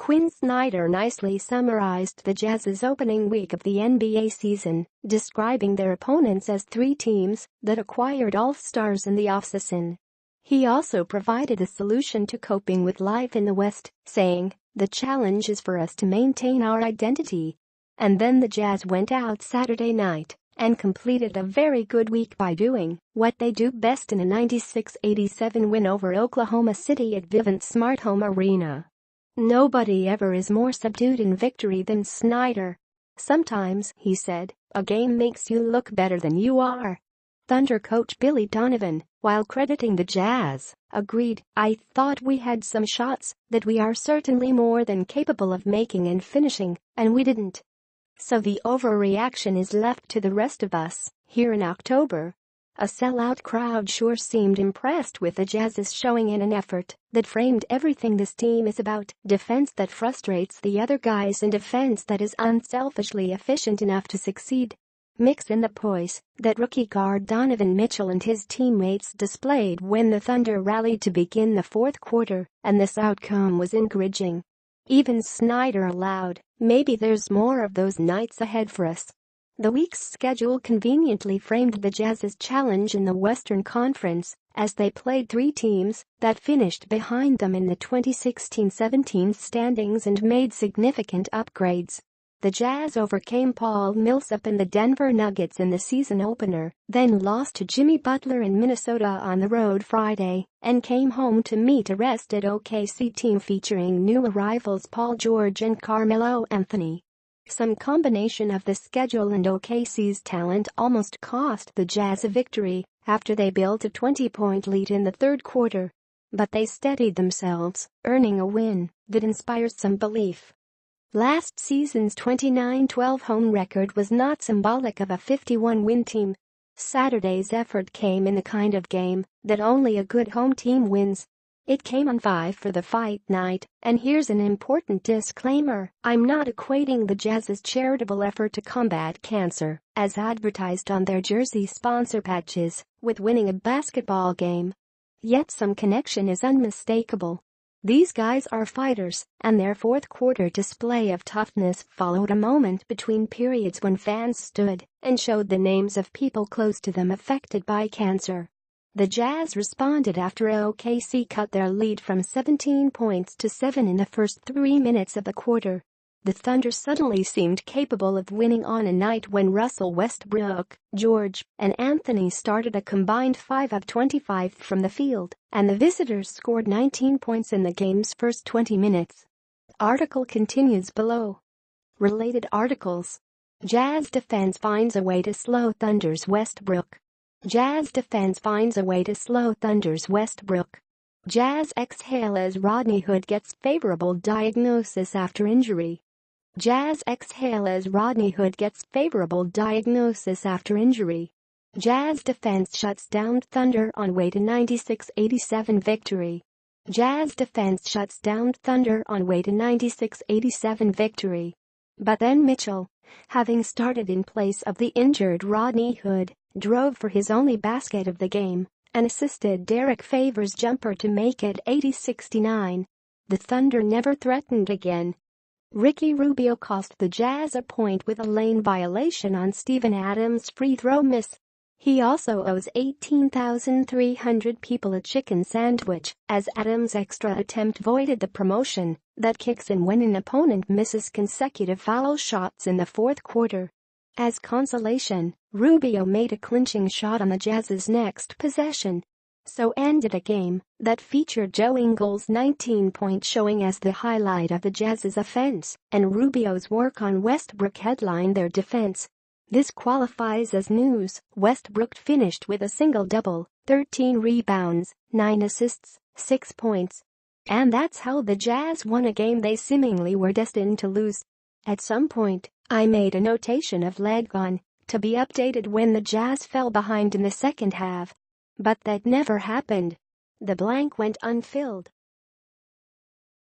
Quin Snyder nicely summarized the Jazz's opening week of the NBA season, describing their opponents as three teams that acquired all-stars in the offseason. He also provided a solution to coping with life in the West, saying, "The challenge is for us to maintain our identity." And then the Jazz went out Saturday night and completed a very good week by doing what they do best in a 96-87 win over Oklahoma City at Vivint Smart Home Arena. "Nobody ever is more subdued in victory than Snyder. Sometimes," he said, "a game makes you look better than you are." Thunder coach Billy Donovan, while crediting the Jazz, agreed, "I thought we had some shots that we are certainly more than capable of making and finishing, and we didn't. So the overreaction is left to the rest of us here in October." A sellout crowd sure seemed impressed with the Jazz's showing in an effort that framed everything this team is about: defense that frustrates the other guys and defense that is unselfishly efficient enough to succeed. Mix in the poise that rookie guard Donovan Mitchell and his teammates displayed when the Thunder rallied to begin the fourth quarter, and this outcome was encouraging. Even Snyder allowed, "Maybe there's more of those nights ahead for us." The week's schedule conveniently framed the Jazz's challenge in the Western Conference, as they played three teams that finished behind them in the 2016-17 standings and made significant upgrades. The Jazz overcame Paul Millsap and the Denver Nuggets in the season opener, then lost to Jimmy Butler in Minnesota on the road Friday, and came home to meet a rested OKC team featuring new arrivals Paul George and Carmelo Anthony. Some combination of the schedule and OKC's talent almost cost the Jazz a victory after they built a 20-point lead in the third quarter. But they steadied themselves, earning a win that inspires some belief. Last season's 29-12 home record was not symbolic of a 51-win team. Saturday's effort came in the kind of game that only a good home team wins. It came on 5 for the fight night, and here's an important disclaimer: I'm not equating the Jazz's charitable effort to combat cancer, as advertised on their jersey sponsor patches, with winning a basketball game. Yet some connection is unmistakable. These guys are fighters, and their fourth quarter display of toughness followed a moment between periods when fans stood and showed the names of people close to them affected by cancer. The Jazz responded after OKC cut their lead from 17 points to 7 in the first 3 minutes of the quarter. The Thunder suddenly seemed capable of winning on a night when Russell Westbrook, George, and Anthony started a combined 5 of 25 from the field, and the visitors scored 19 points in the game's first 20 minutes. Article continues below. Related articles. Jazz defense finds a way to slow Thunder's Westbrook. Jazz defense finds a way to slow Thunder's Westbrook. Jazz exhale as Rodney Hood gets favorable diagnosis after injury. Jazz exhale as Rodney Hood gets favorable diagnosis after injury. Jazz defense shuts down Thunder on way to 96-87 victory. Jazz defense shuts down Thunder on way to 96-87 victory. But then Mitchell, having started in place of the injured Rodney Hood, drove for his only basket of the game and assisted Derek Favors' jumper to make it 80-69. The Thunder never threatened again. Ricky Rubio cost the Jazz a point with a lane violation on Steven Adams' free throw miss. He also owes 18,300 people a chicken sandwich, as Adams' extra attempt voided the promotion that kicks in when an opponent misses consecutive foul shots in the fourth quarter. As consolation, Rubio made a clinching shot on the Jazz's next possession. So ended a game that featured Joe Ingles' 19-point showing as the highlight of the Jazz's offense, and Rubio's work on Westbrook headlined their defense. This qualifies as news. Westbrook finished with a single-double, 13 rebounds, 9 assists, 6 points. And that's how the Jazz won a game they seemingly were destined to lose. At some point, I made a notation of leg on, to be updated when the Jazz fell behind in the second half. But that never happened. The blank went unfilled.